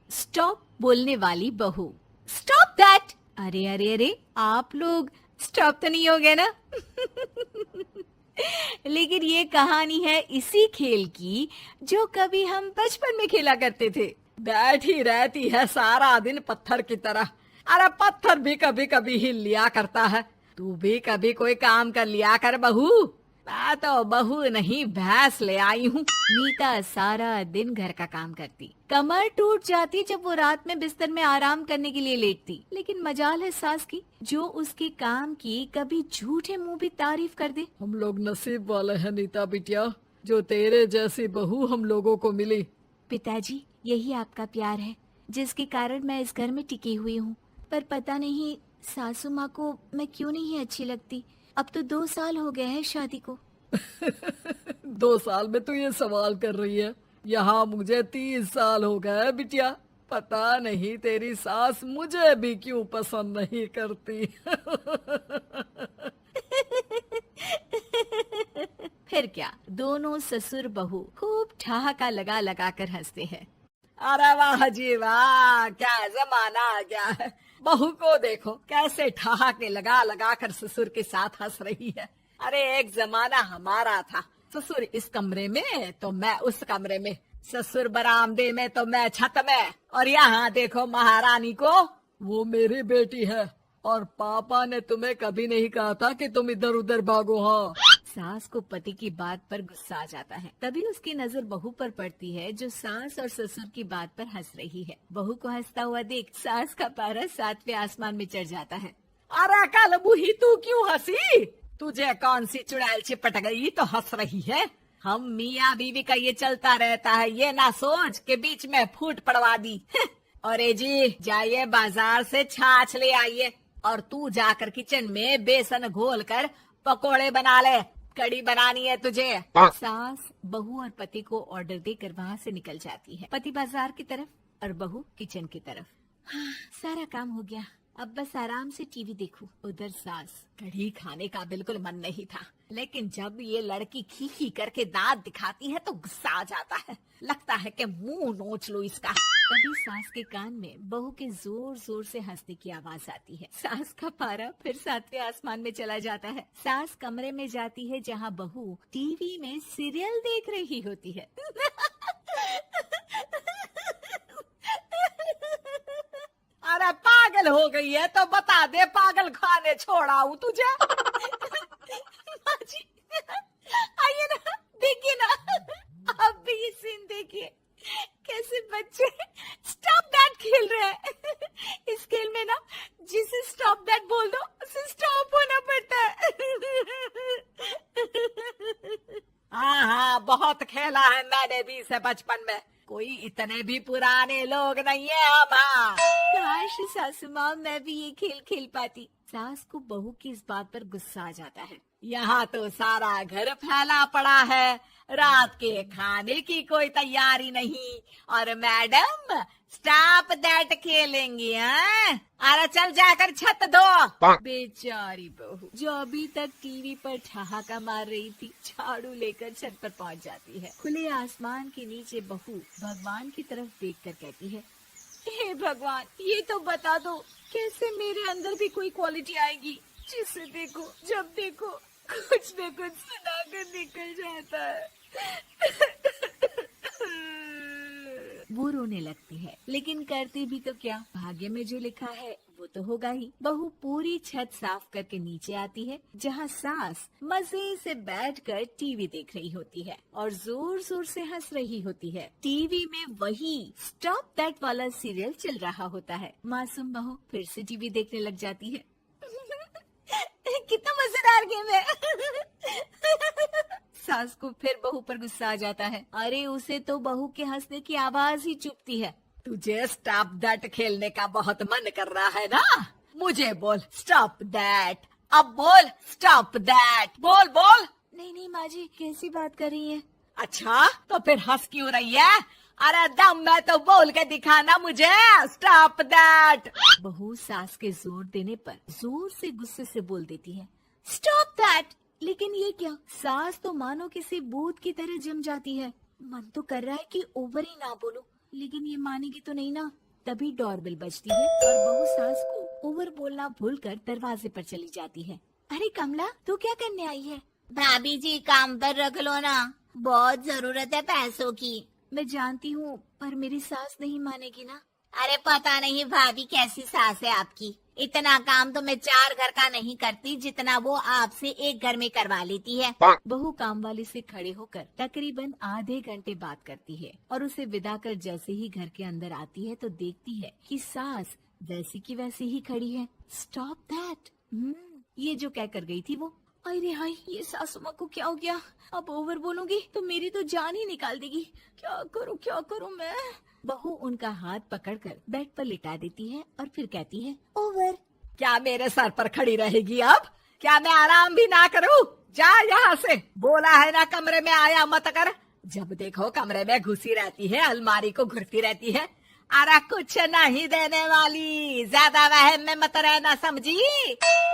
Stop बोलने वाली बहू। Stop that. अरे अरे अरे, आप लोग स्टॉप तो नहीं हो गए ना? लेकिन ये कहानी है इसी खेल की जो कभी हम बचपन में खेला करते थे। बैठी रहती है सारा दिन पत्थर की तरह। अरे पत्थर भी कभी कभी हिल लिया करता है। तू भी कभी कोई काम कर लिया कर बहू। मैं तो बहू नहीं भैंस ले आई हूँ। नीता सारा दिन घर का काम करती, कमर टूट जाती जब वो रात में बिस्तर में आराम करने के लिए लेटती। लेकिन मजाल है सास की, जो उसके काम की कभी झूठे मुंह भी तारीफ कर दे। हम लोग नसीब वाले हैं नीता बिटिया, जो तेरे जैसी बहू हम लोगों को मिली। पिताजी, यही आपका प्यार है जिसके कारण मैं इस घर में टिकी हुई हूँ। पर पता नहीं सासू माँ को मैं क्यों नहीं अच्छी लगती। अब तो 2 साल हो गए हैं शादी को। 2 साल में तू ये सवाल कर रही है? यहाँ मुझे 30 साल हो गए बिटिया। पता नहीं तेरी सास मुझे भी क्यों पसंद नहीं करती। फिर क्या, दोनों ससुर बहू खूब ठहाका लगा लगा कर हंसते हैं। अरे वाह जी वाह, क्या जमाना आ गया है। बहू को देखो कैसे ठहाके लगा लगा कर ससुर के साथ हंस रही है। अरे एक जमाना हमारा था, ससुर इस कमरे में तो मैं उस कमरे में, ससुर बरामदे में तो मैं छत में। और यहाँ देखो महारानी को, वो मेरी बेटी है। और पापा ने तुम्हें कभी नहीं कहा था कि तुम इधर उधर भागो। हाँ, सास को पति की बात पर गुस्सा आ जाता है। तभी उसकी नजर बहू पर पड़ती है जो सास और ससुर की बात पर हंस रही है। बहू को हंसता हुआ देख सास का पारा 7वें आसमान में चढ़ जाता है। अरे कल बूही तू क्यों हंसी? तुझे कौन सी चुड़ैल चिपट गई तो हंस रही है? हम मियाँ बीवी का ये चलता रहता है, ये ना सोच के बीच में फूट पड़वा दी। अरे जी जाइए बाजार से छाछ ले आइए, और तू जाकर किचन में बेसन घोल कर पकोड़े बना ले, कड़ी बनानी है तुझे। सास बहू और पति को ऑर्डर देकर वहाँ से निकल जाती है। पति बाजार की तरफ और बहू किचन की तरफ। हाँ, सारा काम हो गया, अब बस आराम से टीवी देखूं। उधर सास, कढ़ी खाने का बिल्कुल मन नहीं था, लेकिन जब ये लड़की खी खी करके दांत दिखाती है तो गुस्सा आ जाता है। लगता है कि मुंह नोच लो इसका। तभी सास के कान में बहू के जोर जोर से हंसने की आवाज आती है। सास का पारा फिर 7वें आसमान में चला जाता है। सास कमरे में जाती है जहाँ बहू टीवी में सीरियल देख रही होती है। अरे पागल हो गई है तो बता दे, पागल खाने छोड़ाऊं तुझे? माँ जी, आइए ना, देखिए ना, आप भी ये सीन देखिए, कैसे बच्चे स्टॉप दैट खेल रहे हैं। इस खेल में ना जिसे स्टॉप दैट बोल दो उसे स्टॉप होना पड़ता है। हाँ हाँ, बहुत खेला है मैंने भी इसे बचपन में। कोई इतने भी पुराने लोग नहीं है हम। हाँ, काश सासू माँ मैं भी ये खेल खेल पाती। सास को बहू की इस बात पर गुस्सा आ जाता है। यहाँ तो सारा घर फैला पड़ा है, रात के खाने की कोई तैयारी नहीं, और मैडम स्टॉप दैट खेलेंगी। हाँ, अरे चल जाकर छत धो। बेचारी बहू जो अभी तक टीवी पर ठहाका मार रही थी, झाड़ू लेकर छत पर पहुंच जाती है। खुले आसमान के नीचे बहू भगवान की तरफ देखकर कहती है, हे भगवान, ये तो बता दो कैसे मेरे अंदर भी कोई क्वालिटी आएगी जिसे देखो जब देखो कुछ न कुछ सुनाकर निकल जाता है। वो रोने लगती है, लेकिन करती भी तो क्या, भाग्य में जो लिखा है वो तो होगा ही। बहू पूरी छत साफ करके नीचे आती है जहाँ सास मजे से बैठकर टीवी देख रही होती है और जोर जोर से हंस रही होती है। टीवी में वही स्टॉप दैट वाला सीरियल चल रहा होता है। मासूम बहू फिर से टीवी देखने लग जाती है। कितना मजेदार गेम है। सास को फिर बहू पर गुस्सा आ जाता है। अरे उसे तो बहू के हंसने की आवाज ही चुभती है। तुझे स्टॉप दैट खेलने का बहुत मन कर रहा है ना? मुझे बोल स्टॉप दैट, अब बोल स्टॉप दैट, बोल बोल। नहीं नहीं माँ जी, कैसी बात कर रही है? अच्छा तो फिर हंस क्यों रही है? अरे दम में तो बोल के दिखाना मुझे स्टॉप दैट। बहू सास के जोर देने पर जोर से गुस्से से बोल देती है, स्टॉप दैट। लेकिन ये क्या, सास तो मानो किसी भूत की तरह जम जाती है। मन तो कर रहा है कि ओवर ही ना बोलूं, लेकिन ये मानेगी तो नहीं ना। तभी डोरबेल बजती है और बहू सास को ओवर बोलना भूलकर दरवाजे पर चली जाती है। अरे कमला, तू क्या करने आई है? भाभी जी काम पर रख लो ना, बहुत जरूरत है पैसों की। मैं जानती हूँ, पर मेरी सास नहीं मानेगी ना। अरे पता नहीं भाभी कैसी सास है आपकी, इतना काम तो मैं 4 घर का नहीं करती जितना वो आपसे एक घर में करवा लेती है। बहू काम वाली से खड़े होकर तकरीबन आधे घंटे बात करती है और उसे विदा कर जैसे ही घर के अंदर आती है तो देखती है कि सास वैसी की वैसी ही खड़ी है। Stop that. ये जो कह कर गई थी वो। अरे हाय, ये सासू माँ को क्या हो गया? अब ओवर बोलूंगी तो मेरी तो जान ही निकाल देगी। क्या करूँ मैं? बहू उनका हाथ पकड़कर बेड पर लिटा देती है और फिर कहती है, ओवर। क्या मेरे सर पर खड़ी रहेगी अब? क्या मैं आराम भी ना करूं? जा यहाँ से, बोला है ना कमरे में आया मत कर। जब देखो कमरे में घुसी रहती है, अलमारी को घुरती रहती है। अरे कुछ नहीं देने वाली, ज्यादा वहम में मत रहना, समझी?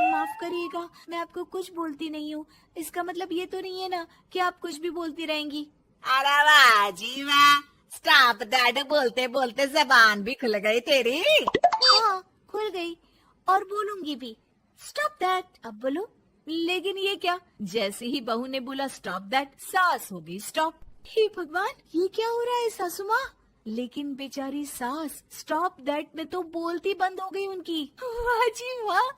माफ करिएगा, मैं आपको कुछ बोलती नहीं हूँ। इसका मतलब ये तो नहीं है ना कि आप कुछ भी बोलती रहेंगी। अरे वाह जी वाह, स्टॉप दैट बोलते बोलते जबान भी खुल गई तेरी। हाँ, खुल गई और बोलूंगी भी। Stop that. अब बोलो। लेकिन ये क्या? जैसे ही बहू ने बोला स्टॉप दैट, सास हो गई स्टॉप। हे भगवान, ये क्या हो रहा है सासू माँ? लेकिन बेचारी सास स्टॉप दैट में तो बोलती बंद हो गई उनकी। वाह जी वाह,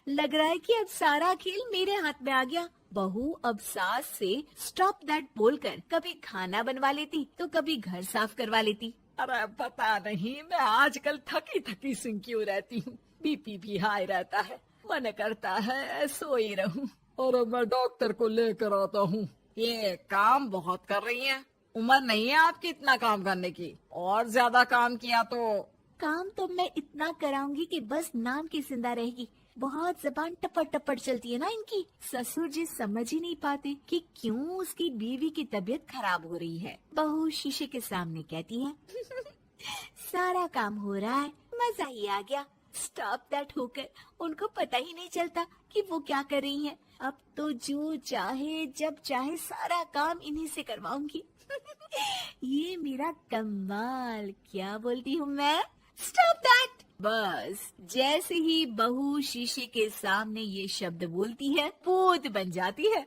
लग रहा है कि अब सारा खेल मेरे हाथ में आ गया। बहू अब सास से स्टॉप दैट बोलकर कभी खाना बनवा लेती तो कभी घर साफ करवा लेती। अरे पता नहीं, मैं आजकल थकी थकी सी क्यों रहती हूँ। बीपी भी हाई रहता है, मन करता है सोई रहूं। और मैं डॉक्टर को लेकर आता हूँ। ये काम बहुत कर रही हैं, उम्र नहीं है आपकी इतना काम करने की। और ज्यादा काम किया तो काम तो मैं इतना कराऊंगी कि बस नाम की जिंदा रहेगी। बहुत जबान टपट टपट चलती है ना इनकी। ससुर जी समझ ही नहीं पाते कि क्यों उसकी बीवी की तबीयत खराब हो रही है। बहू शीशे के सामने कहती है, सारा काम हो रहा है, मजा ही आ गया। स्टॉप दैट होकर उनको पता ही नहीं चलता कि वो क्या कर रही हैं। अब तो जो चाहे जब चाहे सारा काम इन्हीं से करवाऊंगी। ये मेरा कमाल। क्या बोलती हूँ मैं? Stop that. बस जैसे ही बहू शीशे के सामने ये शब्द बोलती है, भूत बन जाती है।